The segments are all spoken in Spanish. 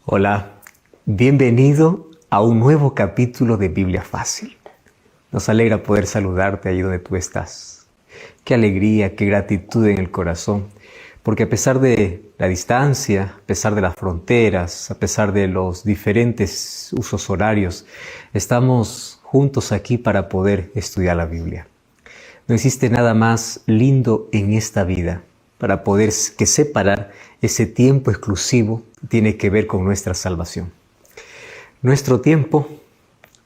Hola, bienvenido a un nuevo capítulo de Biblia Fácil. Nos alegra poder saludarte ahí donde tú estás. Qué alegría, qué gratitud en el corazón, porque a pesar de la distancia, a pesar de las fronteras, a pesar de los diferentes usos horarios, estamos juntos aquí para poder estudiar la Biblia. No existe nada más lindo en esta vida para poder separar ese tiempo exclusivo tiene que ver con nuestra salvación. Nuestro tiempo,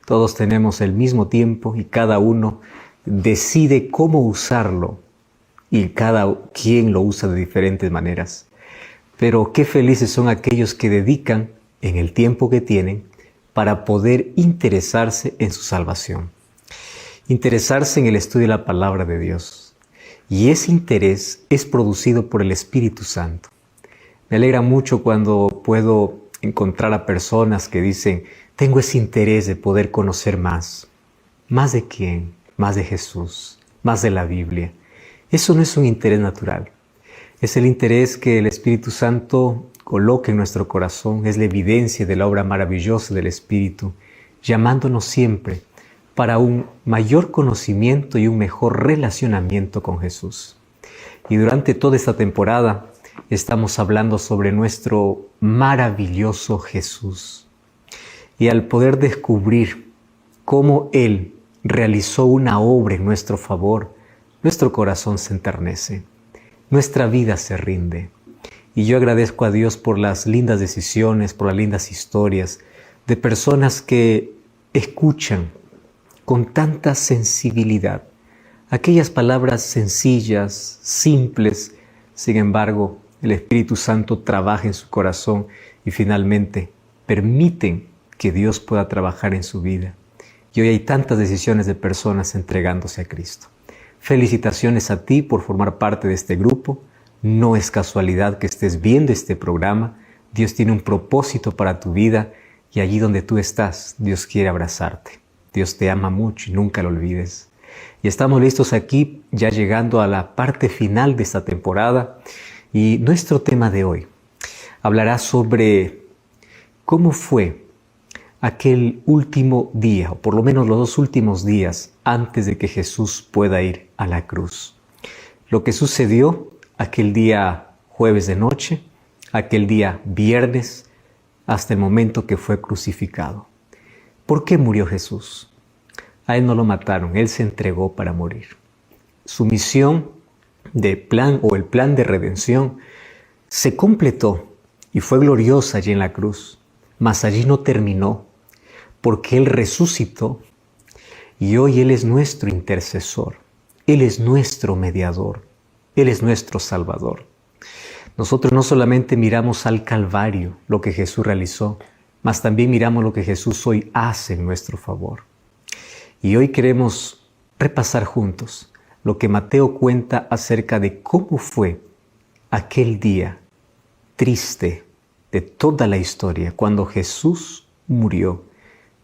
todos tenemos el mismo tiempo y cada uno decide cómo usarlo y cada quien lo usa de diferentes maneras. Pero qué felices son aquellos que dedican en el tiempo que tienen para poder interesarse en su salvación. Interesarse en el estudio de la palabra de Dios. Y ese interés es producido por el Espíritu Santo. Me alegra mucho cuando puedo encontrar a personas que dicen, tengo ese interés de poder conocer más. ¿Más de quién? Más de Jesús, más de la Biblia. Eso no es un interés natural. Es el interés que el Espíritu Santo coloca en nuestro corazón. Es la evidencia de la obra maravillosa del Espíritu, llamándonos siempre para un mayor conocimiento y un mejor relacionamiento con Jesús. Y durante toda esta temporada estamos hablando sobre nuestro maravilloso Jesús. Y al poder descubrir cómo Él realizó una obra en nuestro favor, nuestro corazón se enternece, nuestra vida se rinde. Y yo agradezco a Dios por las lindas decisiones, por las lindas historias de personas que escuchan con tanta sensibilidad aquellas palabras sencillas, simples. Sin embargo, el Espíritu Santo trabaja en su corazón y finalmente permiten que Dios pueda trabajar en su vida. Y hoy hay tantas decisiones de personas entregándose a Cristo. Felicitaciones a ti por formar parte de este grupo. No es casualidad que estés viendo este programa. Dios tiene un propósito para tu vida y allí donde tú estás, Dios quiere abrazarte. Dios te ama mucho y nunca lo olvides. Y estamos listos aquí, ya llegando a la parte final de esta temporada. Y nuestro tema de hoy hablará sobre cómo fue aquel último día, o por lo menos los dos últimos días, antes de que Jesús pueda ir a la cruz. Lo que sucedió aquel día jueves de noche, aquel día viernes, hasta el momento que fue crucificado. ¿Por qué murió Jesús? A Él no lo mataron, Él se entregó para morir. Su misión de plan o el plan de redención se completó y fue gloriosa allí en la cruz, mas allí no terminó, porque Él resucitó y hoy Él es nuestro intercesor, Él es nuestro mediador, Él es nuestro Salvador. Nosotros no solamente miramos al Calvario, lo que Jesús realizó, mas también miramos lo que Jesús hoy hace en nuestro favor. Y hoy queremos repasar juntos lo que Mateo cuenta acerca de cómo fue aquel día triste de toda la historia, cuando Jesús murió,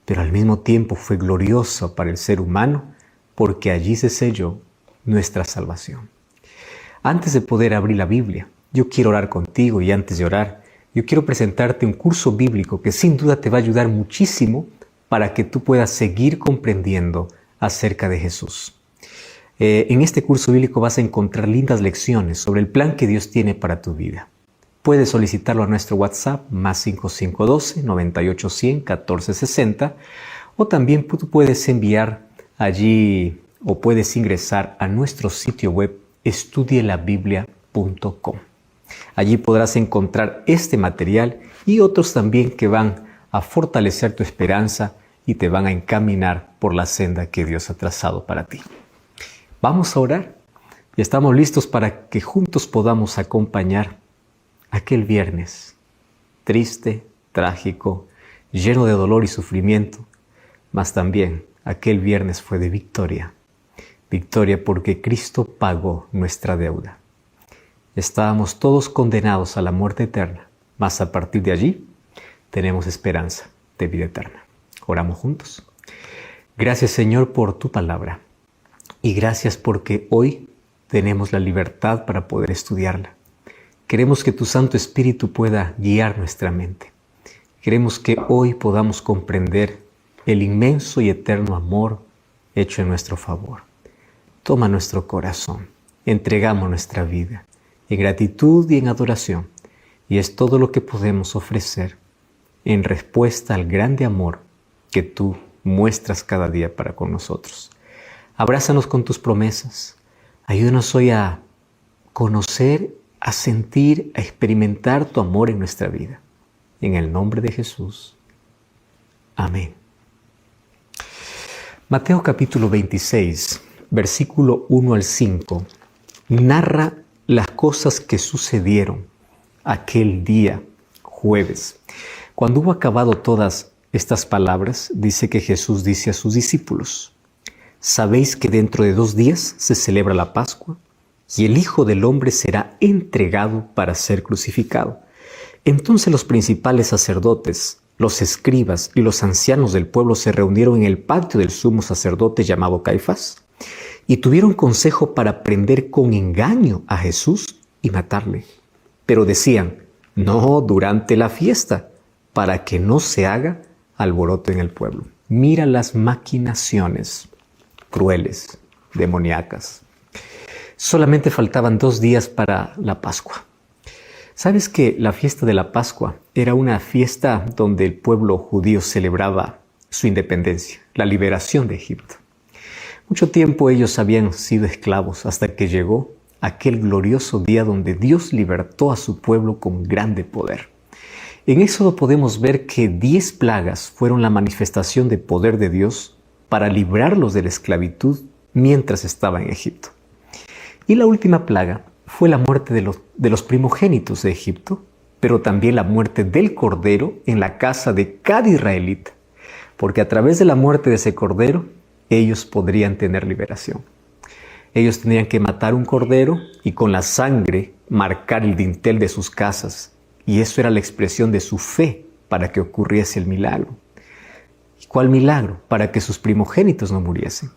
pero al mismo tiempo fue glorioso para el ser humano, porque allí se selló nuestra salvación. Antes de poder abrir la Biblia, yo quiero orar contigo y antes de orar, yo quiero presentarte un curso bíblico que sin duda te va a ayudar muchísimo para que tú puedas seguir comprendiendo acerca de Jesús. En este curso bíblico vas a encontrar lindas lecciones sobre el plan que Dios tiene para tu vida. Puedes solicitarlo a nuestro WhatsApp más 5512 9810 1460 o también tú puedes enviar allí o puedes ingresar a nuestro sitio web estudielabiblia.com. Allí podrás encontrar este material y otros también que van a fortalecer tu esperanza y te van a encaminar por la senda que Dios ha trazado para ti. Vamos a orar y estamos listos para que juntos podamos acompañar aquel viernes triste, trágico, lleno de dolor y sufrimiento, mas también aquel viernes fue de victoria. Victoria porque Cristo pagó nuestra deuda. Estábamos todos condenados a la muerte eterna, mas a partir de allí tenemos esperanza de vida eterna. Oramos juntos. Gracias, Señor, por tu palabra. Y gracias porque hoy tenemos la libertad para poder estudiarla. Queremos que tu Santo Espíritu pueda guiar nuestra mente. Queremos que hoy podamos comprender el inmenso y eterno amor hecho en nuestro favor. Toma nuestro corazón, entregamos nuestra vida en gratitud y en adoración, y es todo lo que podemos ofrecer en respuesta al grande amor que tú muestras cada día para con nosotros. Abrázanos con tus promesas. Ayúdanos hoy a conocer, a sentir, a experimentar tu amor en nuestra vida. En el nombre de Jesús. Amén. Mateo capítulo 26, versículo 1 al 5, narra las cosas que sucedieron aquel día, jueves. Cuando hubo acabado todas estas palabras, dice que Jesús dice a sus discípulos: ¿sabéis que dentro de 2 días se celebra la Pascua? Y el Hijo del Hombre será entregado para ser crucificado. Entonces los principales sacerdotes, los escribas y los ancianos del pueblo se reunieron en el patio del sumo sacerdote llamado Caifás y tuvieron consejo para prender con engaño a Jesús y matarle. Pero decían: no durante la fiesta, para que no se haga alboroto en el pueblo. Mira las maquinaciones crueles, demoníacas. Solamente faltaban 2 días para la Pascua. ¿Sabes que la fiesta de la Pascua era una fiesta donde el pueblo judío celebraba su independencia, la liberación de Egipto? Mucho tiempo ellos habían sido esclavos hasta que llegó aquel glorioso día donde Dios libertó a su pueblo con grande poder. En Éxodo podemos ver que 10 plagas fueron la manifestación de poder de Dios para librarlos de la esclavitud mientras estaban en Egipto. Y la última plaga fue la muerte de los primogénitos de Egipto, pero también la muerte del cordero en la casa de cada israelita, porque a través de la muerte de ese cordero, ellos podrían tener liberación. Ellos tenían que matar un cordero y con la sangre marcar el dintel de sus casas, y eso era la expresión de su fe para que ocurriese el milagro. ¿Y cuál milagro? Para que sus primogénitos no muriesen.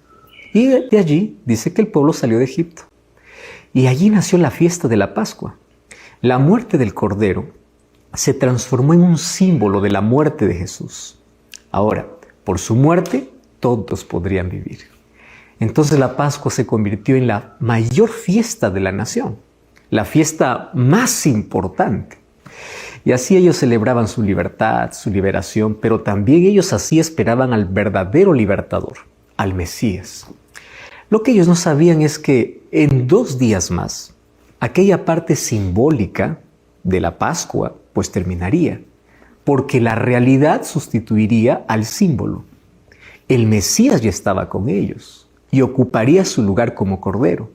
Y de allí dice que el pueblo salió de Egipto. Y allí nació la fiesta de la Pascua. La muerte del Cordero se transformó en un símbolo de la muerte de Jesús. Ahora, por su muerte, todos podrían vivir. Entonces la Pascua se convirtió en la mayor fiesta de la nación, la fiesta más importante. Y así ellos celebraban su libertad, su liberación, pero también ellos así esperaban al verdadero libertador, al Mesías. Lo que ellos no sabían es que en 2 días más, aquella parte simbólica de la Pascua pues terminaría, porque la realidad sustituiría al símbolo. El Mesías ya estaba con ellos y ocuparía su lugar como Cordero.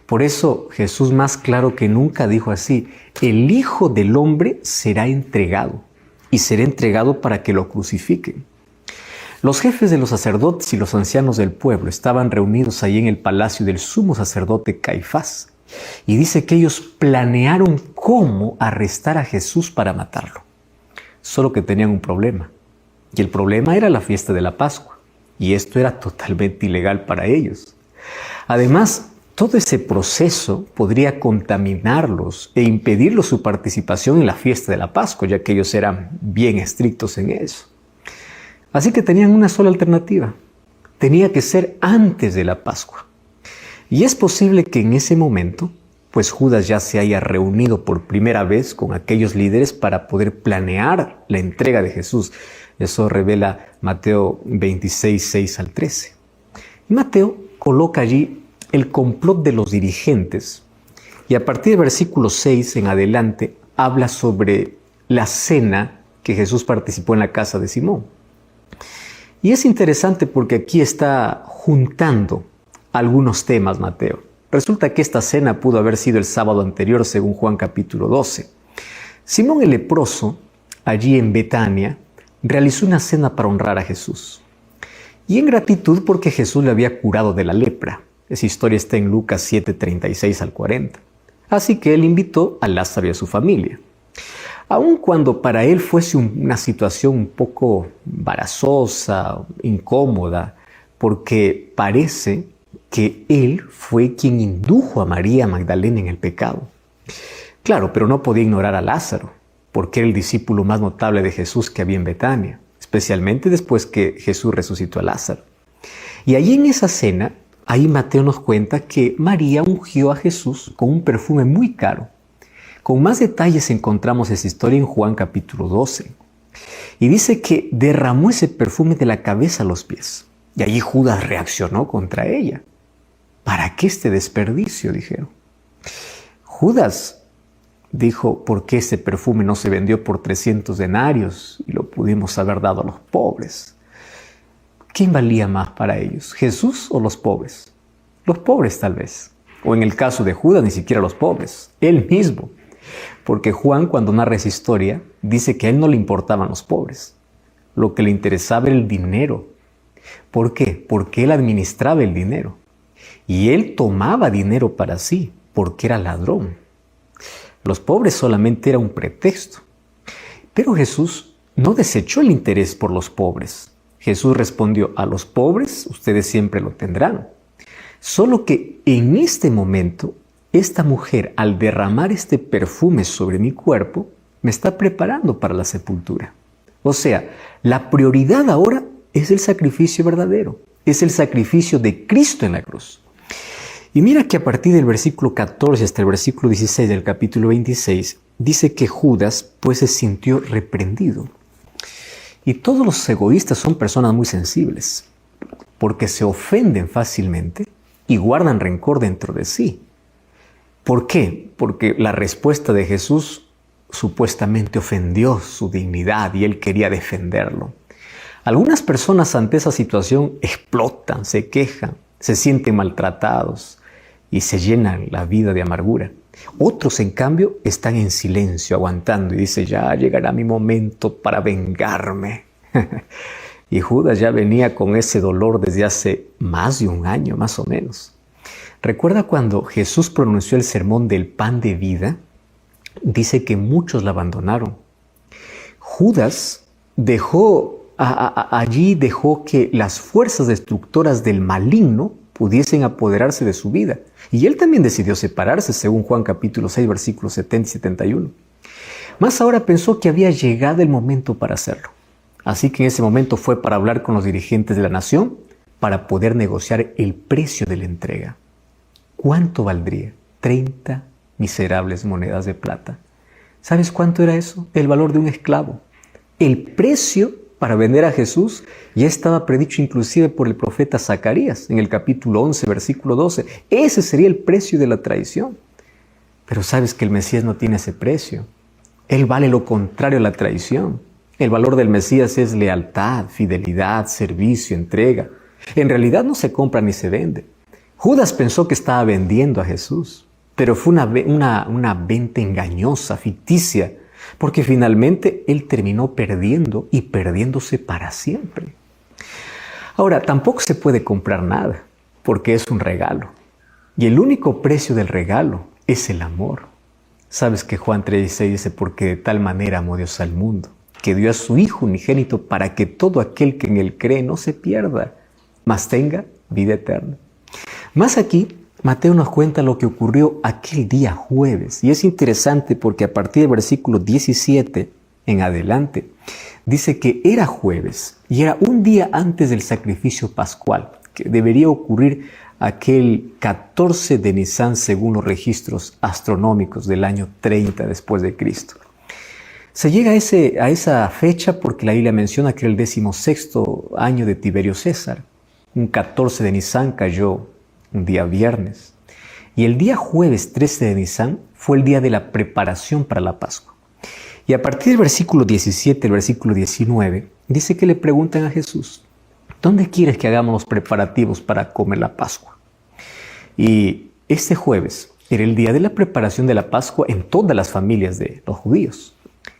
Por eso Jesús más claro que nunca dijo así: el Hijo del Hombre será entregado, y será entregado para que lo crucifiquen. Los jefes de los sacerdotes y los ancianos del pueblo estaban reunidos ahí en el palacio del sumo sacerdote Caifás. Y dice que ellos planearon cómo arrestar a Jesús para matarlo. Solo que tenían un problema. Y el problema era la fiesta de la Pascua. Y esto era totalmente ilegal para ellos. Además, todo ese proceso podría contaminarlos e impedirles su participación en la fiesta de la Pascua, ya que ellos eran bien estrictos en eso. Así que tenían una sola alternativa. Tenía que ser antes de la Pascua. Y es posible que en ese momento, pues Judas ya se haya reunido por primera vez con aquellos líderes para poder planear la entrega de Jesús. Eso revela Mateo 26, 6 al 13. Y Mateo coloca allí el complot de los dirigentes. Y a partir del versículo 6 en adelante, habla sobre la cena que Jesús participó en la casa de Simón. Y es interesante porque aquí está juntando algunos temas Mateo. Resulta que esta cena pudo haber sido el sábado anterior según Juan capítulo 12. Simón el leproso, allí en Betania, realizó una cena para honrar a Jesús. Y en gratitud porque Jesús le había curado de la lepra. Esa historia está en Lucas 7, 36 al 40. Así que él invitó a Lázaro y a su familia. Aun cuando para él fuese una situación un poco embarazosa, incómoda, porque parece que él fue quien indujo a María Magdalena en el pecado. Claro, pero no podía ignorar a Lázaro. porque era el discípulo más notable de Jesús que había en Betania, especialmente después que Jesús resucitó a Lázaro. Y allí en esa cena, ahí Mateo nos cuenta que María ungió a Jesús con un perfume muy caro. Con más detalles encontramos esa historia en Juan capítulo 12. Y dice que derramó ese perfume de la cabeza a los pies. Y allí Judas reaccionó contra ella. ¿Para qué este desperdicio?, dijeron. Judas dijo, ¿por qué ese perfume no se vendió por 300 denarios y lo pudimos haber dado a los pobres? ¿Quién valía más para ellos, Jesús o los pobres? Los pobres tal vez. O en el caso de Judas, ni siquiera los pobres, él mismo. Porque Juan, cuando narra esa historia, dice que a él no le importaban los pobres. Lo que le interesaba era el dinero. ¿Por qué? Porque él administraba el dinero. Y él tomaba dinero para sí, porque era ladrón. Los pobres solamente era un pretexto. Pero Jesús no desechó el interés por los pobres. Jesús respondió, a los pobres ustedes siempre lo tendrán. Solo que en este momento, esta mujer, al derramar este perfume sobre mi cuerpo, me está preparando para la sepultura. O sea, la prioridad ahora es el sacrificio verdadero. Es el sacrificio de Cristo en la cruz. Y mira que a partir del versículo 14 hasta el versículo 16 del capítulo 26, dice que Judas pues se sintió reprendido. Y todos los egoístas son personas muy sensibles, porque se ofenden fácilmente y guardan rencor dentro de sí. ¿Por qué? Porque la respuesta de Jesús supuestamente ofendió su dignidad y él quería defenderlo. Algunas personas ante esa situación explotan, se quejan, se sienten maltratados y se llenan la vida de amargura. Otros, en cambio, están en silencio, aguantando y dicen, ya llegará mi momento para vengarme. Y Judas ya venía con ese dolor desde hace más de un año, más o menos. ¿Recuerda cuando Jesús pronunció el sermón del pan de vida? Dice que muchos la abandonaron. Judas allí dejó que las fuerzas destructoras del maligno pudiesen apoderarse de su vida. Y él también decidió separarse, según Juan capítulo 6, versículos 70 y 71. Mas ahora pensó que había llegado el momento para hacerlo. Así que en ese momento fue para hablar con los dirigentes de la nación para poder negociar el precio de la entrega. ¿Cuánto valdría? 30 miserables monedas de plata. ¿Sabes cuánto era eso? El valor de un esclavo. El precio para vender a Jesús ya estaba predicho inclusive por el profeta Zacarías en el capítulo 11, versículo 12. Ese sería el precio de la traición. Pero sabes que el Mesías no tiene ese precio. Él vale lo contrario a la traición. El valor del Mesías es lealtad, fidelidad, servicio, entrega. En realidad no se compra ni se vende. Judas pensó que estaba vendiendo a Jesús, pero fue una venta engañosa, ficticia, porque finalmente él terminó perdiendo y perdiéndose para siempre. Ahora, tampoco se puede comprar nada, porque es un regalo. Y el único precio del regalo es el amor. Sabes que Juan 3:16 dice, porque de tal manera amó Dios al mundo, que dio a su Hijo unigénito para que todo aquel que en él cree no se pierda, mas tenga vida eterna. Más aquí, Mateo nos cuenta lo que ocurrió aquel día jueves. Y es interesante porque a partir del versículo 17 en adelante, dice que era jueves y era un día antes del sacrificio pascual, que debería ocurrir aquel 14 de Nisán según los registros astronómicos del año 30 después de Cristo. Se llega a esa fecha porque la Biblia menciona que era el 16º año de Tiberio César. Un 14 de Nisán cayó un día viernes. Y el día jueves 13 de Nisán fue el día de la preparación para la Pascua. Y a partir del versículo 17, el versículo 19, dice que le preguntan a Jesús, ¿dónde quieres que hagamos los preparativos para comer la Pascua? Y este jueves era el día de la preparación de la Pascua en todas las familias de los judíos.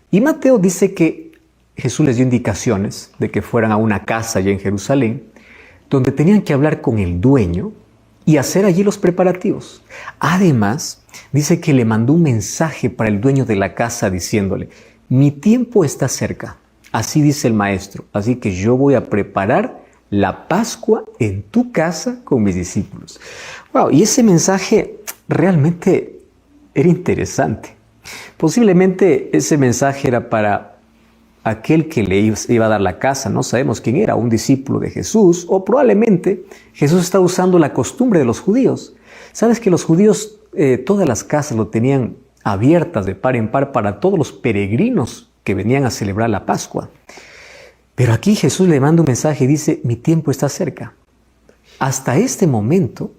Y Mateo dice que Jesús les dio indicaciones de que fueran a una casa allá en Jerusalén, donde tenían que hablar con el dueño y hacer allí los preparativos. Además, dice que le mandó un mensaje para el dueño de la casa diciéndole, mi tiempo está cerca, así dice el maestro, así que yo voy a preparar la Pascua en tu casa con mis discípulos. Wow, y ese mensaje realmente era interesante, Posiblemente ese mensaje era para aquel que le iba a dar la casa. No sabemos quién era, un discípulo de Jesús, o probablemente Jesús está usando la costumbre de los judíos. Sabes que los judíos todas las casas lo tenían abiertas de par en par para todos los peregrinos que venían a celebrar la Pascua. Pero aquí Jesús le manda un mensaje y dice: mi tiempo está cerca. Hasta ese momento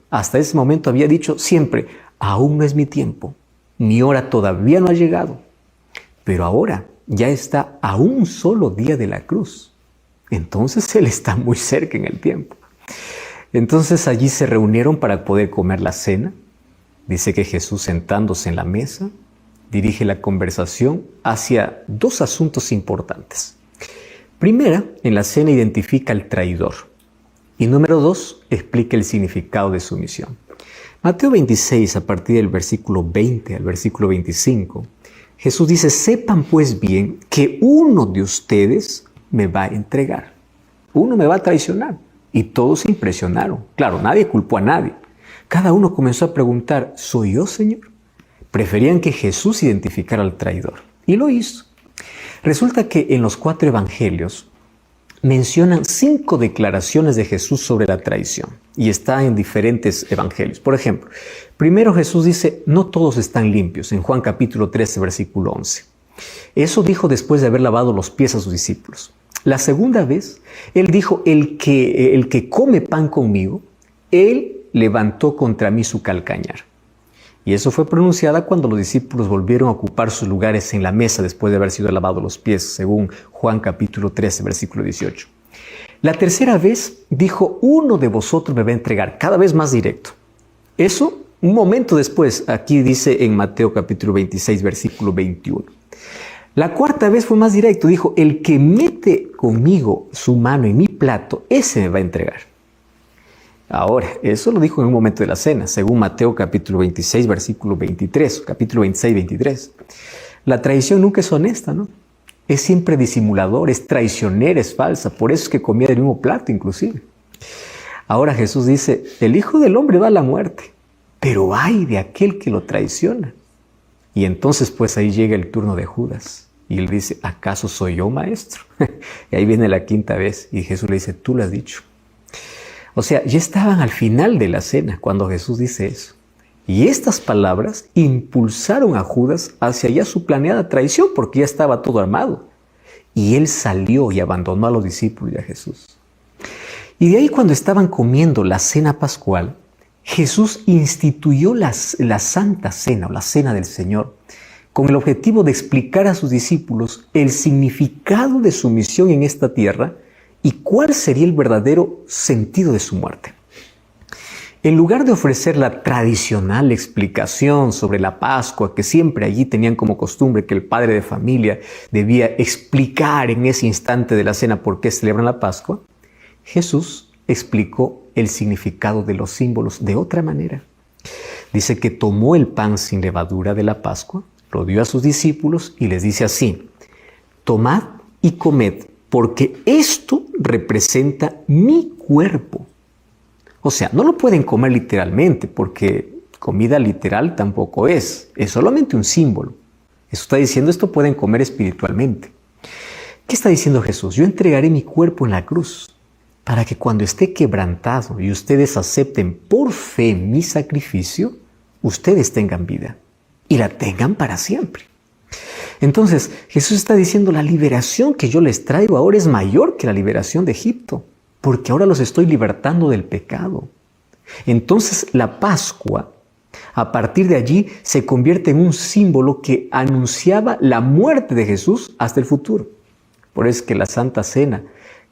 había dicho siempre: aún no es mi tiempo, mi hora todavía no ha llegado. Pero ahora ya está a un solo día de la cruz. Entonces Él está muy cerca en el tiempo. Entonces allí se reunieron para poder comer la cena. Dice que Jesús, sentándose en la mesa, dirige la conversación hacia dos asuntos importantes. Primera, en la cena identifica al traidor. Y número 2, explica el significado de su misión. Mateo 26, a partir del versículo 20 al versículo 25, Jesús dice: sepan pues bien que uno de ustedes me va a entregar. Uno me va a traicionar. Y todos se impresionaron. Claro, nadie culpó a nadie. Cada uno comenzó a preguntar: ¿soy yo, Señor? Preferían que Jesús identificara al traidor. Y lo hizo. Resulta que en los 4 evangelios mencionan 5 declaraciones de Jesús sobre la traición. Y está en diferentes evangelios. Por ejemplo, primero Jesús dice: no todos están limpios, en Juan capítulo 13, versículo 11. Eso dijo después de haber lavado los pies a sus discípulos. La segunda vez, Él dijo: el que come pan conmigo, Él levantó contra mí su calcañar. Y eso fue pronunciada cuando los discípulos volvieron a ocupar sus lugares en la mesa después de haber sido lavados los pies, según Juan capítulo 13, versículo 18. La tercera vez dijo: uno de vosotros me va a entregar, cada vez más directo. Eso un momento después, aquí dice en Mateo capítulo 26, versículo 21. La cuarta vez fue más directo, dijo: el que mete conmigo su mano en mi plato, ese me va a entregar. Ahora, eso lo dijo en un momento de la cena, según Mateo capítulo 26, versículo 23, capítulo 26, 23. La traición nunca es honesta, ¿no? Es siempre disimulador, es traicionera, es falsa. Por eso es que comía del mismo plato, inclusive. Ahora Jesús dice: el Hijo del Hombre va a la muerte, pero ay de aquel que lo traiciona. Y entonces pues ahí llega el turno de Judas. Y él dice: ¿acaso soy yo, maestro? Y ahí viene la quinta vez. Y Jesús le dice: tú lo has dicho. O sea, ya estaban al final de la cena cuando Jesús dice eso. Y estas palabras impulsaron a Judas hacia ya su planeada traición, porque ya estaba todo armado. Y él salió y abandonó a los discípulos y a Jesús. Y de ahí, cuando estaban comiendo la cena pascual, Jesús instituyó la Santa Cena o la Cena del Señor, con el objetivo de explicar a sus discípulos el significado de su misión en esta tierra y cuál sería el verdadero sentido de su muerte. En lugar de ofrecer la tradicional explicación sobre la Pascua, que siempre allí tenían como costumbre que el padre de familia debía explicar en ese instante de la cena por qué celebran la Pascua, Jesús explicó el significado de los símbolos de otra manera. Dice que tomó el pan sin levadura de la Pascua, lo dio a sus discípulos y les dice así: tomad y comed, porque esto representa mi cuerpo. O sea, no lo pueden comer literalmente, porque comida literal tampoco es solamente un símbolo. Eso está diciendo: esto pueden comer espiritualmente. ¿Qué está diciendo Jesús? Yo entregaré mi cuerpo en la cruz para que cuando esté quebrantado y ustedes acepten por fe mi sacrificio, ustedes tengan vida y la tengan para siempre. Entonces, Jesús está diciendo: la liberación que yo les traigo ahora es mayor que la liberación de Egipto, porque ahora los estoy libertando del pecado. Entonces, la Pascua, a partir de allí, se convierte en un símbolo que anunciaba la muerte de Jesús hasta el futuro. Por eso es que la Santa Cena,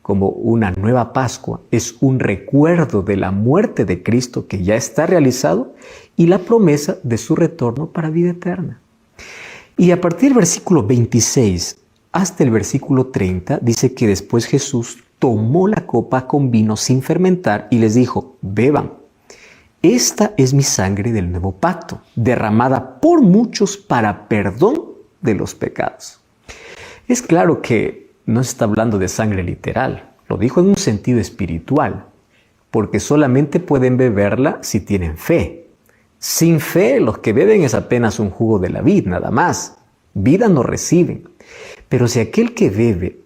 como una nueva Pascua, es un recuerdo de la muerte de Cristo que ya está realizado y la promesa de su retorno para vida eterna. Y a partir del versículo 26 hasta el versículo 30 dice que después Jesús tomó la copa con vino sin fermentar y les dijo: beban, esta es mi sangre del nuevo pacto, derramada por muchos para perdón de los pecados. Es claro que no se está hablando de sangre literal, lo dijo en un sentido espiritual, porque solamente pueden beberla si tienen fe. Sin fe, los que beben es apenas un jugo de la vid, nada más. Vida no reciben. Pero si aquel que bebe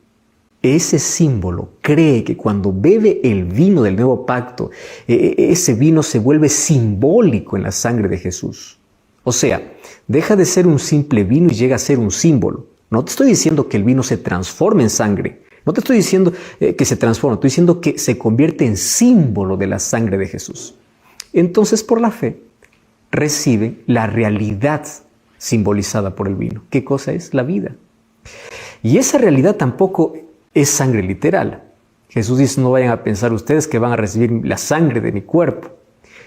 ese símbolo cree que cuando bebe el vino del nuevo pacto, ese vino se vuelve simbólico en la sangre de Jesús. O sea, deja de ser un simple vino y llega a ser un símbolo. No te estoy diciendo que el vino se transforme en sangre. No te estoy diciendo que se transforma. Estoy diciendo que se convierte en símbolo de la sangre de Jesús. Entonces, por la fe, reciben la realidad simbolizada por el vino. ¿Qué cosa es? La vida. Y esa realidad tampoco es sangre literal. Jesús dice, no vayan a pensar ustedes que van a recibir la sangre de mi cuerpo,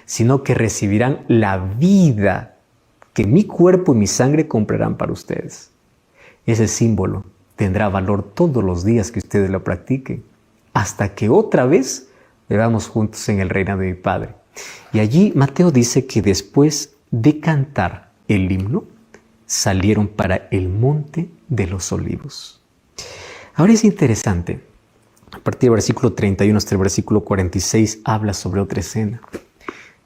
sino que recibirán la vida que mi cuerpo y mi sangre comprarán para ustedes. Ese símbolo tendrá valor todos los días que ustedes lo practiquen, hasta que otra vez vivamos juntos en el reino de mi Padre. Y allí Mateo dice que después de cantar el himno, salieron para el monte de los olivos. Ahora es interesante, a partir del versículo 31 hasta el versículo 46 habla sobre otra escena.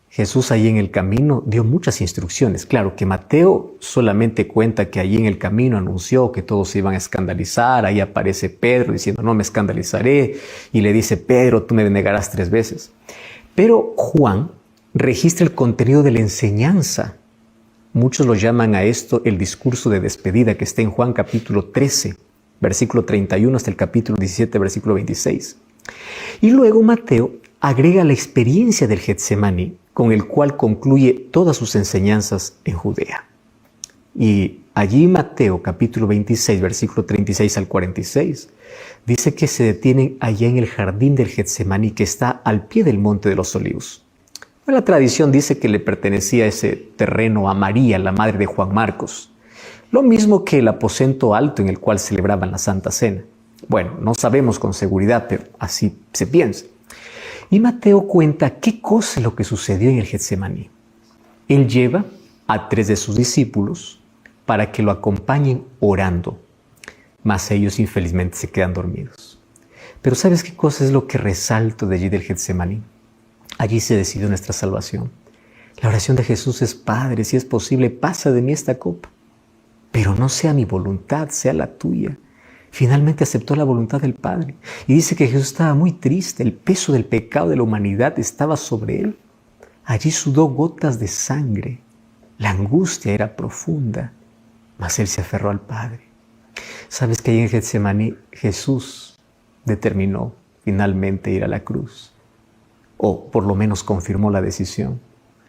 Jesús allí en el camino dio muchas instrucciones. Claro que Mateo solamente cuenta que allí en el camino anunció que todos se iban a escandalizar. Ahí aparece Pedro diciendo, no me escandalizaré. Y le dice, Pedro, tú me negarás 3 veces. Pero Juan registra el contenido de la enseñanza. Muchos lo llaman a esto el discurso de despedida que está en Juan capítulo 13, versículo 31 hasta el capítulo 17, versículo 26. Y luego Mateo agrega la experiencia del Getsemaní, con el cual concluye todas sus enseñanzas en Judea. Y allí Mateo capítulo 26, versículo 36 al 46, dice que se detienen allá en el jardín del Getsemaní que está al pie del monte de los olivos. La tradición dice que le pertenecía ese terreno a María, la madre de Juan Marcos, lo mismo que el aposento alto en el cual celebraban la Santa Cena. Bueno, no sabemos con seguridad, pero así se piensa. Y Mateo cuenta qué cosa es lo que sucedió en el Getsemaní. Él lleva a 3 de sus discípulos para que lo acompañen orando, mas ellos infelizmente se quedan dormidos. Pero ¿sabes qué cosa es lo que resalto de allí del Getsemaní? Allí se decidió nuestra salvación. La oración de Jesús es, Padre, si es posible, pasa de mí esta copa, pero no sea mi voluntad, sea la tuya. Finalmente aceptó la voluntad del Padre. Y dice que Jesús estaba muy triste. El peso del pecado de la humanidad estaba sobre él. Allí sudó gotas de sangre. La angustia era profunda. Mas él se aferró al Padre. ¿Sabes que ahí en Getsemaní Jesús determinó finalmente ir a la cruz? O por lo menos confirmó la decisión.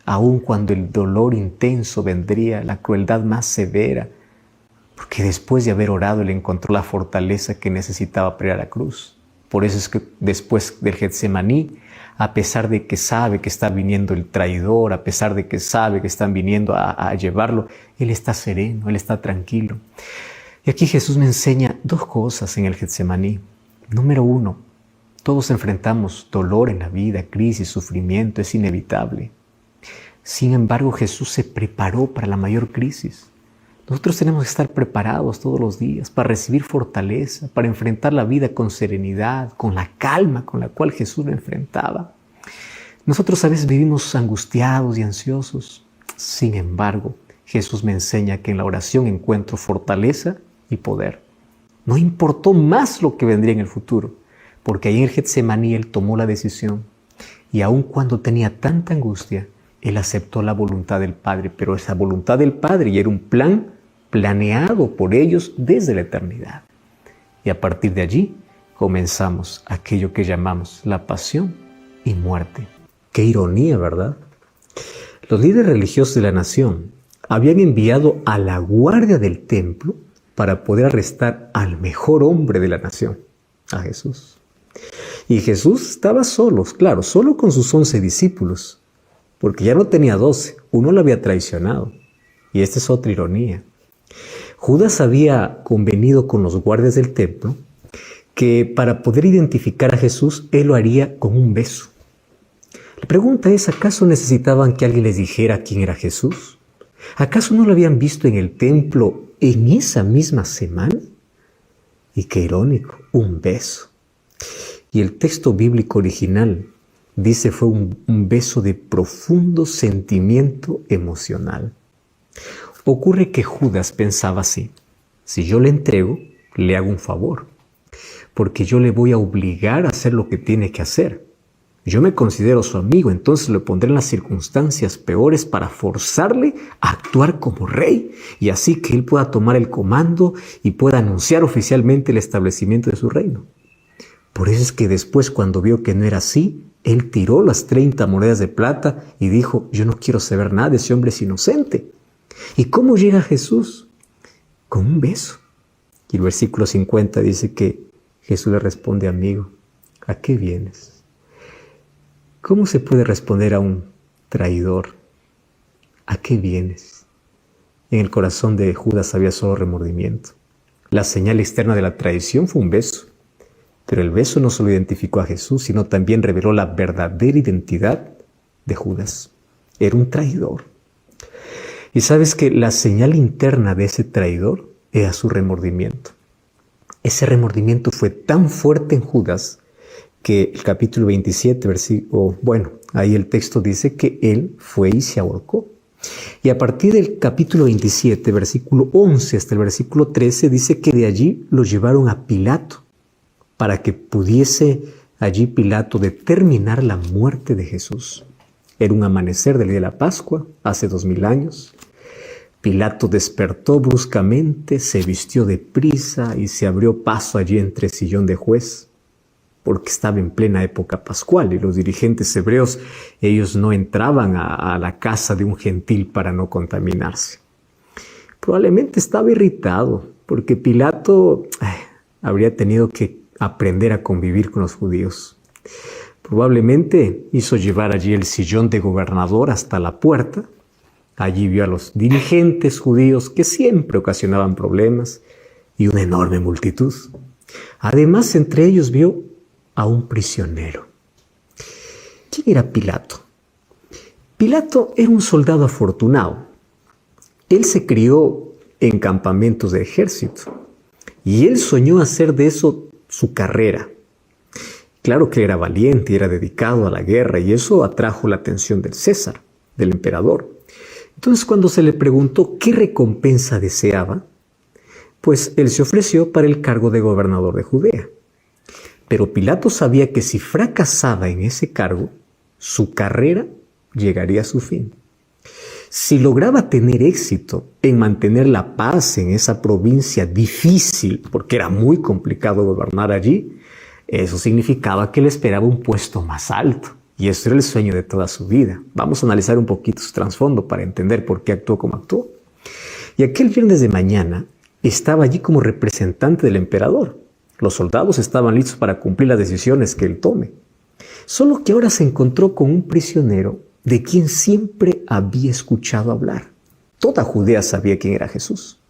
Aun cuando el dolor intenso vendría, la crueldad más severa, porque después de haber orado, él encontró la fortaleza que necesitaba para ir a la cruz. Por eso es que después del Getsemaní, a pesar de que sabe que está viniendo el traidor, a pesar de que sabe que están viniendo a llevarlo, él está sereno, él está tranquilo. Y aquí Jesús me enseña 2 cosas en el Getsemaní. Número 1, todos enfrentamos dolor en la vida, crisis, sufrimiento, es inevitable. Sin embargo, Jesús se preparó para la mayor crisis. Nosotros tenemos que estar preparados todos los días para recibir fortaleza, para enfrentar la vida con serenidad, con la calma con la cual Jesús lo enfrentaba. Nosotros a veces vivimos angustiados y ansiosos. Sin embargo, Jesús me enseña que en la oración encuentro fortaleza y poder. No importó más lo que vendría en el futuro, porque ahí en el Getsemaní él tomó la decisión. Y aun cuando tenía tanta angustia, él aceptó la voluntad del Padre, pero esa voluntad del Padre ya era un plan planeado por ellos desde la eternidad. Y a partir de allí comenzamos aquello que llamamos la pasión y muerte. Qué ironía, ¿verdad? Los líderes religiosos de la nación habían enviado a la guardia del templo para poder arrestar al mejor hombre de la nación, a Jesús. Y Jesús estaba solo, claro, solo con sus 11 discípulos, porque ya no tenía 12, uno lo había traicionado. Y esta es otra ironía. Judas había convenido con los guardias del templo que para poder identificar a Jesús, él lo haría con un beso. La pregunta es, ¿acaso necesitaban que alguien les dijera quién era Jesús? ¿Acaso no lo habían visto en el templo en esa misma semana? Y qué irónico, un beso. Y el texto bíblico original Dice, fue un beso de profundo sentimiento emocional. Ocurre que Judas pensaba así: si yo le entrego, le hago un favor, porque yo le voy a obligar a hacer lo que tiene que hacer. Yo me considero su amigo, entonces lo pondré en las circunstancias peores para forzarle a actuar como rey, y así que él pueda tomar el comando y pueda anunciar oficialmente el establecimiento de su reino. Por eso es que después, cuando vio que no era así, él tiró las 30 monedas de plata y dijo: yo no quiero saber nada de ese hombre, es inocente. ¿Y cómo llega Jesús? Con un beso. Y el versículo 50 dice que Jesús le responde: amigo, ¿a qué vienes? ¿Cómo se puede responder a un traidor? ¿A qué vienes? En el corazón de Judas había solo remordimiento. La señal externa de la traición fue un beso. Pero el beso no solo identificó a Jesús, sino también reveló la verdadera identidad de Judas. Era un traidor. Y sabes que la señal interna de ese traidor era su remordimiento. Ese remordimiento fue tan fuerte en Judas que el capítulo 27, ahí el texto dice que él fue y se ahorcó. Y a partir del capítulo 27, versículo 11 hasta el versículo 13, dice que de allí lo llevaron a Pilato, para que pudiese allí Pilato determinar la muerte de Jesús. Era un amanecer del día de la Pascua, hace 2000 años. Pilato despertó bruscamente, se vistió de prisa y se abrió paso allí entre el sillón de juez, porque estaba en plena época pascual y los dirigentes hebreos, ellos no entraban a la casa de un gentil para no contaminarse. Probablemente estaba irritado, porque Pilato habría tenido que aprender a convivir con los judíos. Probablemente hizo llevar allí el sillón de gobernador hasta la puerta. Allí vio a los dirigentes judíos que siempre ocasionaban problemas y una enorme multitud. Además, entre ellos vio a un prisionero. ¿Quién era Pilato? Pilato era un soldado afortunado. Él se crió en campamentos de ejército y él soñó hacer de eso su carrera. Claro que era valiente y era dedicado a la guerra, y eso atrajo la atención del César, del emperador. Entonces, cuando se le preguntó qué recompensa deseaba, pues él se ofreció para el cargo de gobernador de Judea. Pero Pilato sabía que si fracasaba en ese cargo, su carrera llegaría a su fin. Si lograba tener éxito en mantener la paz en esa provincia difícil, porque era muy complicado gobernar allí, eso significaba que le esperaba un puesto más alto. Y eso era el sueño de toda su vida. Vamos a analizar un poquito su trasfondo para entender por qué actuó como actuó. Y aquel viernes de mañana estaba allí como representante del emperador. Los soldados estaban listos para cumplir las decisiones que él tome. Solo que ahora se encontró con un prisionero de quien siempre había escuchado hablar. Toda Judea sabía quién era Jesús.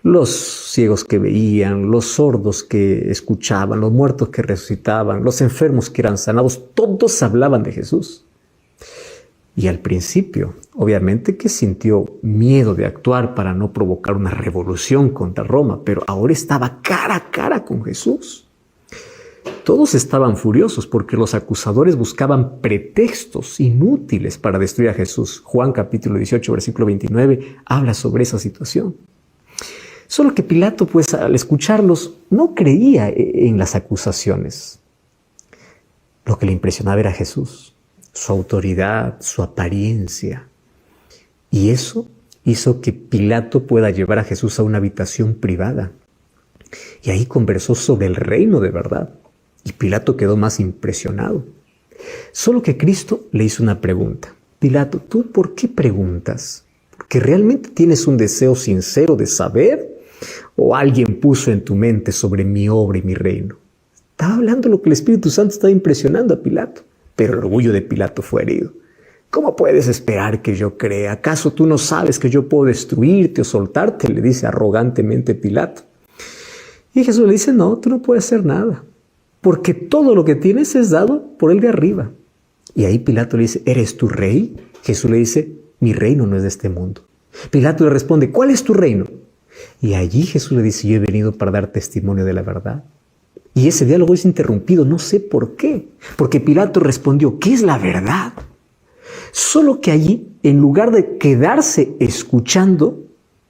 Los ciegos que veían, los sordos que escuchaban, los muertos que resucitaban, los enfermos que eran sanados, todos hablaban de Jesús. Y al principio, obviamente que sintió miedo de actuar para no provocar una revolución contra Roma, pero ahora estaba cara a cara con Jesús. Todos estaban furiosos porque los acusadores buscaban pretextos inútiles para destruir a Jesús. Juan capítulo 18, versículo 29, habla sobre esa situación. Solo que Pilato, pues, al escucharlos, no creía en las acusaciones. Lo que le impresionaba era Jesús, su autoridad, su apariencia. Y eso hizo que Pilato pueda llevar a Jesús a una habitación privada. Y ahí conversó sobre el reino de verdad. Y Pilato quedó más impresionado. Solo que Cristo le hizo una pregunta. Pilato, ¿tú por qué preguntas? ¿Porque realmente tienes un deseo sincero de saber? ¿O alguien puso en tu mente sobre mi obra y mi reino? Estaba hablando lo que el Espíritu Santo estaba impresionando a Pilato. Pero el orgullo de Pilato fue herido. ¿Cómo puedes esperar que yo crea? ¿Acaso tú no sabes que yo puedo destruirte o soltarte? Le dice arrogantemente Pilato. Y Jesús le dice, no, tú no puedes hacer nada, porque todo lo que tienes es dado por el de arriba. Y ahí Pilato le dice, ¿eres tu rey? Jesús le dice, mi reino no es de este mundo. Pilato le responde, ¿cuál es tu reino? Y allí Jesús le dice, yo he venido para dar testimonio de la verdad. Y ese diálogo es interrumpido, no sé por qué. Porque Pilato respondió, ¿qué es la verdad? Solo que allí, en lugar de quedarse escuchando,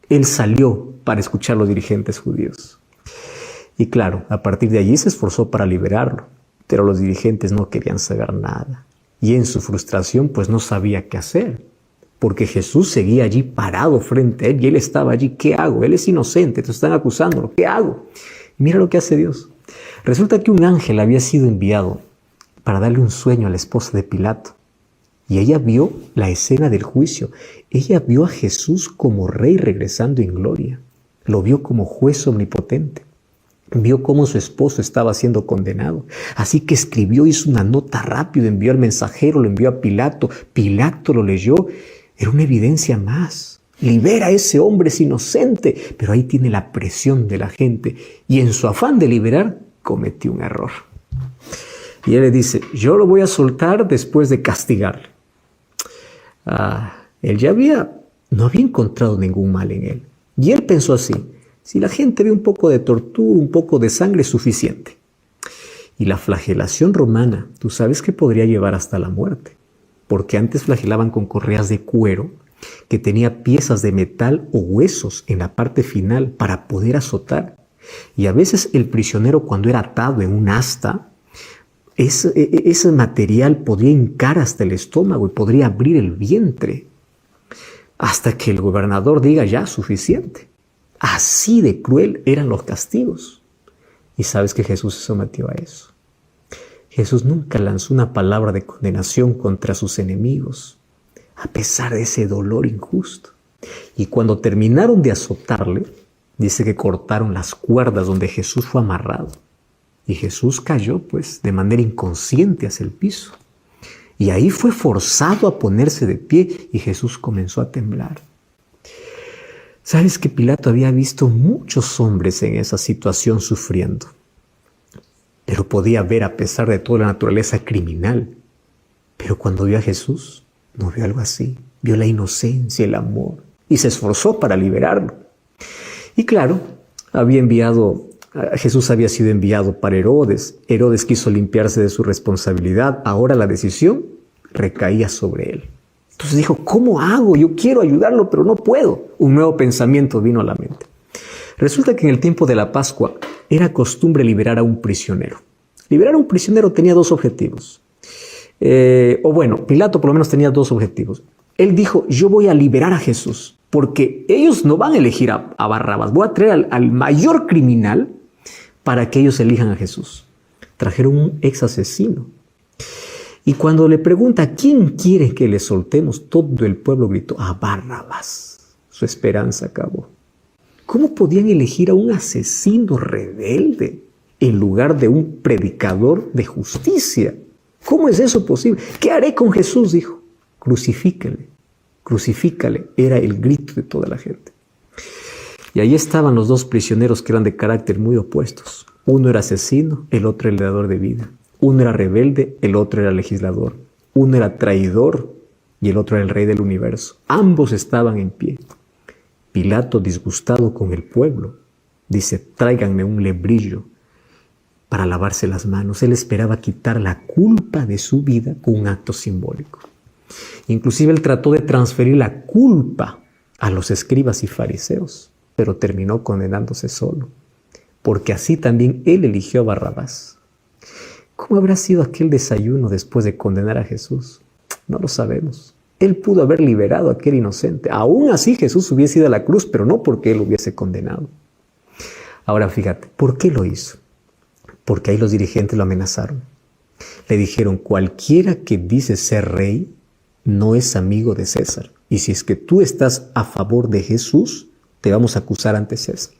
él salió para escuchar a los dirigentes judíos. Y claro, a partir de allí se esforzó para liberarlo, pero los dirigentes no querían saber nada. Y en su frustración, pues no sabía qué hacer, porque Jesús seguía allí parado frente a él y él estaba allí. ¿Qué hago? Él es inocente, te están acusando. ¿Qué hago? Mira lo que hace Dios. Resulta que un ángel había sido enviado para darle un sueño a la esposa de Pilato. Y ella vio la escena del juicio. Ella vio a Jesús como rey regresando en gloria. Lo vio como juez omnipotente. Vio cómo su esposo estaba siendo condenado. Así que escribió, hizo una nota rápido, envió al mensajero, lo envió a Pilato. Pilato lo leyó. Era una evidencia más. Libera a ese hombre, es inocente. Pero ahí tiene la presión de la gente. Y en su afán de liberar, cometió un error. Y él le dice, yo lo voy a soltar después de castigarle. Él ya no había encontrado ningún mal en él. Y él pensó así, si la gente ve un poco de tortura, un poco de sangre, es suficiente. Y la flagelación romana, tú sabes que podría llevar hasta la muerte, porque antes flagelaban con correas de cuero que tenía piezas de metal o huesos en la parte final para poder azotar. Y a veces el prisionero, cuando era atado en un asta, ese material podría hincar hasta el estómago y podría abrir el vientre hasta que el gobernador diga ya suficiente. Así de cruel eran los castigos. Y sabes que Jesús se sometió a eso. Jesús nunca lanzó una palabra de condenación contra sus enemigos, a pesar de ese dolor injusto. Y cuando terminaron de azotarle, dice que cortaron las cuerdas donde Jesús fue amarrado. Y Jesús cayó, pues, de manera inconsciente hacia el piso. Y ahí fue forzado a ponerse de pie y Jesús comenzó a temblar. ¿Sabes que Pilato había visto muchos hombres en esa situación sufriendo? Pero podía ver, a pesar de toda la naturaleza criminal. Pero cuando vio a Jesús, no vio algo así. Vio la inocencia, el amor, y se esforzó para liberarlo. Y claro, Jesús había sido enviado para Herodes. Herodes quiso limpiarse de su responsabilidad. Ahora la decisión recaía sobre él. Entonces dijo, ¿cómo hago? Yo quiero ayudarlo, pero no puedo. Un nuevo pensamiento vino a la mente. Resulta que en el tiempo de la Pascua era costumbre liberar a un prisionero. Liberar a un prisionero tenía dos objetivos. Pilato por lo menos tenía dos objetivos. Él dijo, yo voy a liberar a Jesús, porque ellos no van a elegir a Barrabás. Voy a traer al mayor criminal para que ellos elijan a Jesús. Trajeron un ex asesino. Y cuando le pregunta, ¿a quién quiere que le soltemos? Todo el pueblo gritó, a Barrabás. Su esperanza acabó. ¿Cómo podían elegir a un asesino rebelde en lugar de un predicador de justicia? ¿Cómo es eso posible? ¿Qué haré con Jesús? Dijo. Crucifícale, crucifícale. Era el grito de toda la gente. Y ahí estaban los dos prisioneros que eran de carácter muy opuestos. Uno era asesino, el otro el dador de vida. Uno era rebelde, el otro era legislador. Uno era traidor y el otro era el rey del universo. Ambos estaban en pie. Pilato, disgustado con el pueblo, dice, tráiganme un lebrillo para lavarse las manos. Él esperaba quitar la culpa de su vida con un acto simbólico. Inclusive él trató de transferir la culpa a los escribas y fariseos, pero terminó condenándose solo, porque así también él eligió a Barrabás. ¿Cómo habrá sido aquel desayuno después de condenar a Jesús? No lo sabemos. Él pudo haber liberado a aquel inocente. Aún así Jesús hubiese ido a la cruz, pero no porque él lo hubiese condenado. Ahora fíjate, ¿por qué lo hizo? Porque ahí los dirigentes lo amenazaron. Le dijeron, cualquiera que dice ser rey no es amigo de César. Y si es que tú estás a favor de Jesús, te vamos a acusar ante César.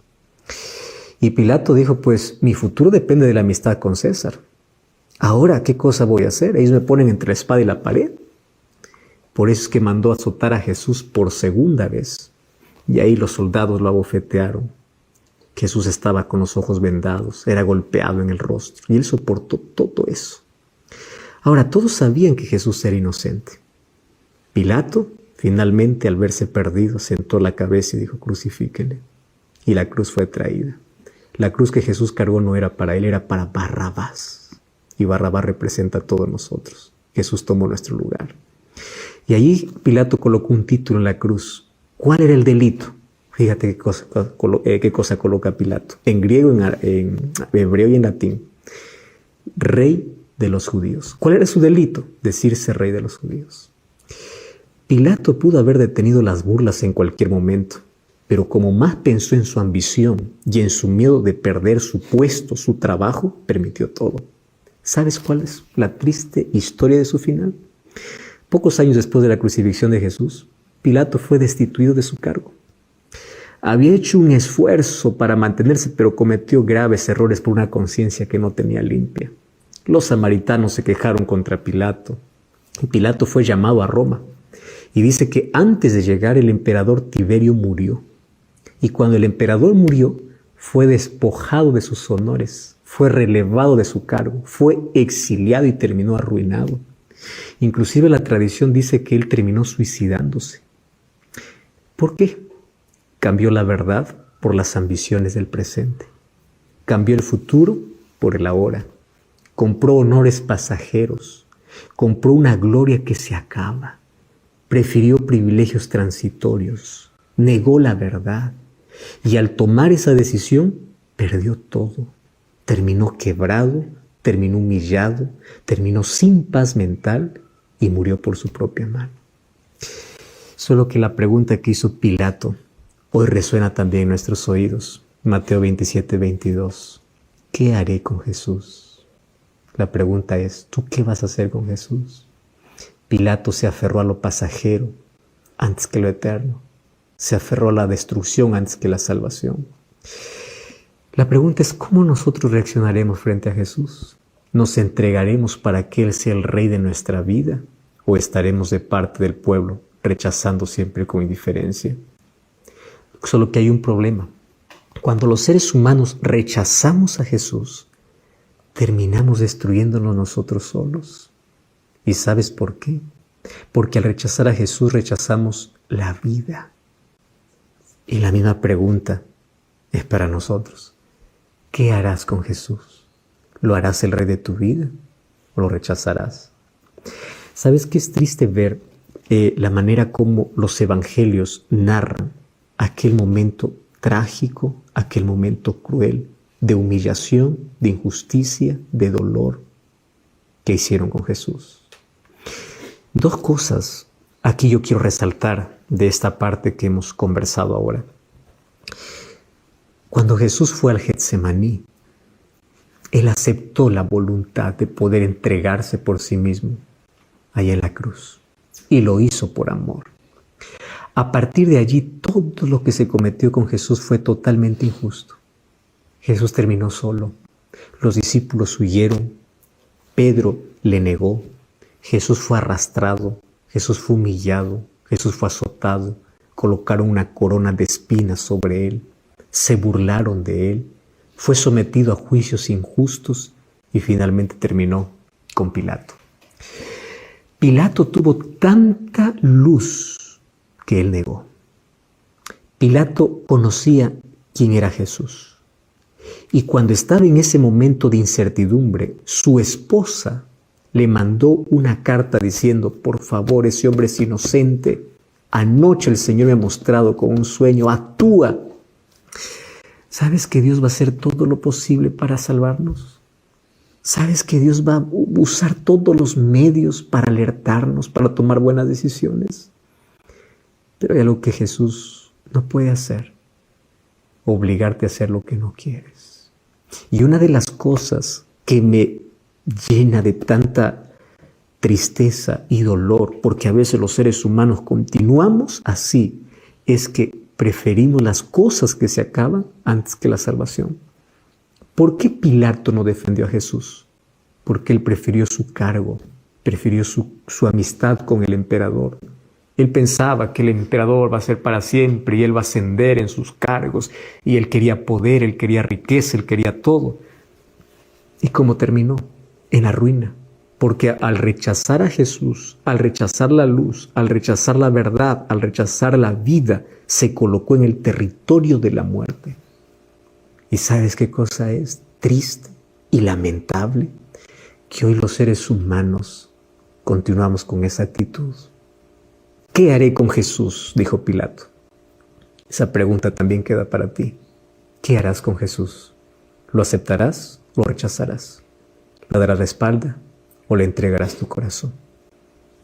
Y Pilato dijo, pues mi futuro depende de la amistad con César. Ahora, ¿qué cosa voy a hacer? Ellos me ponen entre la espada y la pared. Por eso es que mandó azotar a Jesús por segunda vez. Y ahí los soldados lo abofetearon. Jesús estaba con los ojos vendados, era golpeado en el rostro. Y él soportó todo eso. Ahora, todos sabían que Jesús era inocente. Pilato, finalmente, al verse perdido, sentó la cabeza y dijo, crucifíquenle. Y la cruz fue traída. La cruz que Jesús cargó no era para él, era para Barrabás. Y Barrabás representa a todos nosotros. Jesús tomó nuestro lugar. Y allí Pilato colocó un título en la cruz. ¿Cuál era el delito? Fíjate qué cosa coloca Pilato. En griego, en hebreo y en latín. Rey de los judíos. ¿Cuál era su delito? Decirse rey de los judíos. Pilato pudo haber detenido las burlas en cualquier momento, pero como más pensó en su ambición y en su miedo de perder su puesto, su trabajo, permitió todo. ¿Sabes cuál es la triste historia de su final? Pocos años después de la crucifixión de Jesús, Pilato fue destituido de su cargo. Había hecho un esfuerzo para mantenerse, pero cometió graves errores por una conciencia que no tenía limpia. Los samaritanos se quejaron contra Pilato, y Pilato fue llamado a Roma. Y dice que antes de llegar el emperador Tiberio murió. Y cuando el emperador murió, fue despojado de sus honores, fue relevado de su cargo, fue exiliado y terminó arruinado. Inclusive la tradición dice que él terminó suicidándose. ¿Por qué? Cambió la verdad por las ambiciones del presente. Cambió el futuro por el ahora. Compró honores pasajeros. Compró una gloria que se acaba. Prefirió privilegios transitorios, negó la verdad y al tomar esa decisión perdió todo. Terminó quebrado, terminó humillado, terminó sin paz mental y murió por su propia mano. Solo que la pregunta que hizo Pilato hoy resuena también en nuestros oídos. Mateo 27:22. ¿Qué haré con Jesús? La pregunta es, ¿tú qué vas a hacer con Jesús? Pilato se aferró a lo pasajero antes que lo eterno. Se aferró a la destrucción antes que la salvación. La pregunta es, ¿cómo nosotros reaccionaremos frente a Jesús? ¿Nos entregaremos para que Él sea el Rey de nuestra vida? ¿O estaremos de parte del pueblo, rechazando siempre con indiferencia? Solo que hay un problema. Cuando los seres humanos rechazamos a Jesús, terminamos destruyéndonos nosotros solos. ¿Y sabes por qué? Porque al rechazar a Jesús rechazamos la vida. Y la misma pregunta es para nosotros. ¿Qué harás con Jesús? ¿Lo harás el Rey de tu vida o lo rechazarás? ¿Sabes qué es triste ver la manera como los evangelios narran aquel momento trágico, aquel momento cruel de humillación, de injusticia, de dolor que hicieron con Jesús? Dos cosas aquí yo quiero resaltar de esta parte que hemos conversado ahora. Cuando Jesús fue al Getsemaní, Él aceptó la voluntad de poder entregarse por sí mismo allá en la cruz. Y lo hizo por amor. A partir de allí, todo lo que se cometió con Jesús fue totalmente injusto. Jesús terminó solo. Los discípulos huyeron. Pedro le negó. Jesús fue arrastrado, Jesús fue humillado, Jesús fue azotado, colocaron una corona de espinas sobre él, se burlaron de él, fue sometido a juicios injustos y finalmente terminó con Pilato. Pilato tuvo tanta luz que él negó. Pilato conocía quién era Jesús. Y cuando estaba en ese momento de incertidumbre, su esposa le mandó una carta diciendo, por favor, ese hombre es inocente. Anoche el Señor me ha mostrado con un sueño, actúa. ¿Sabes que Dios va a hacer todo lo posible para salvarnos? ¿Sabes que Dios va a usar todos los medios para alertarnos, para tomar buenas decisiones? Pero hay algo que Jesús no puede hacer, obligarte a hacer lo que no quieres. Y una de las cosas que me llena de tanta tristeza y dolor, porque a veces los seres humanos continuamos así, es que preferimos las cosas que se acaban antes que la salvación. ¿Por qué Pilato no defendió a Jesús? Porque él prefirió su cargo, prefirió su amistad con el emperador. Él pensaba que el emperador va a ser para siempre y él va a ascender en sus cargos, y él quería poder, él quería riqueza, él quería todo. ¿Y cómo terminó? En la ruina, porque al rechazar a Jesús, al rechazar la luz, al rechazar la verdad, al rechazar la vida, se colocó en el territorio de la muerte. ¿Y sabes qué cosa es triste y lamentable? Que hoy los seres humanos continuamos con esa actitud. ¿Qué haré con Jesús?, dijo Pilato. Esa pregunta también queda para ti. ¿Qué harás con Jesús? ¿Lo aceptarás o lo rechazarás? ¿Le darás la espalda o le entregarás tu corazón?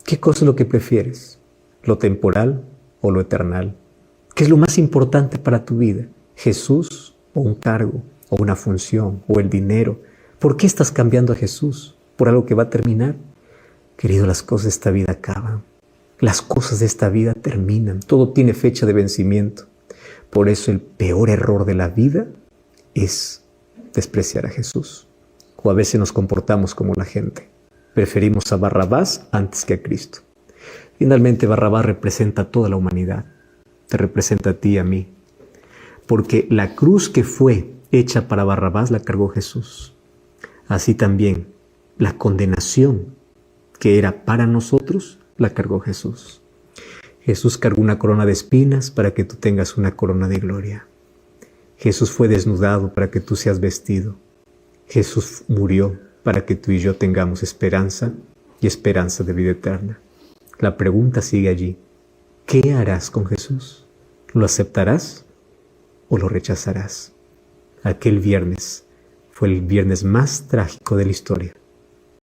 ¿Qué cosa es lo que prefieres? ¿Lo temporal o lo eternal? ¿Qué es lo más importante para tu vida? ¿Jesús o un cargo o una función o el dinero? ¿Por qué estás cambiando a Jesús? ¿Por algo que va a terminar? Querido, las cosas de esta vida acaban. Las cosas de esta vida terminan. Todo tiene fecha de vencimiento. Por eso el peor error de la vida es despreciar a Jesús. O a veces nos comportamos como la gente. Preferimos a Barrabás antes que a Cristo. Finalmente, Barrabás representa a toda la humanidad. Te representa a ti y a mí. Porque la cruz que fue hecha para Barrabás la cargó Jesús. Así también la condenación que era para nosotros la cargó Jesús. Jesús cargó una corona de espinas para que tú tengas una corona de gloria. Jesús fue desnudado para que tú seas vestido. Jesús murió para que tú y yo tengamos esperanza y esperanza de vida eterna. La pregunta sigue allí. ¿Qué harás con Jesús? ¿Lo aceptarás o lo rechazarás? Aquel viernes fue el viernes más trágico de la historia.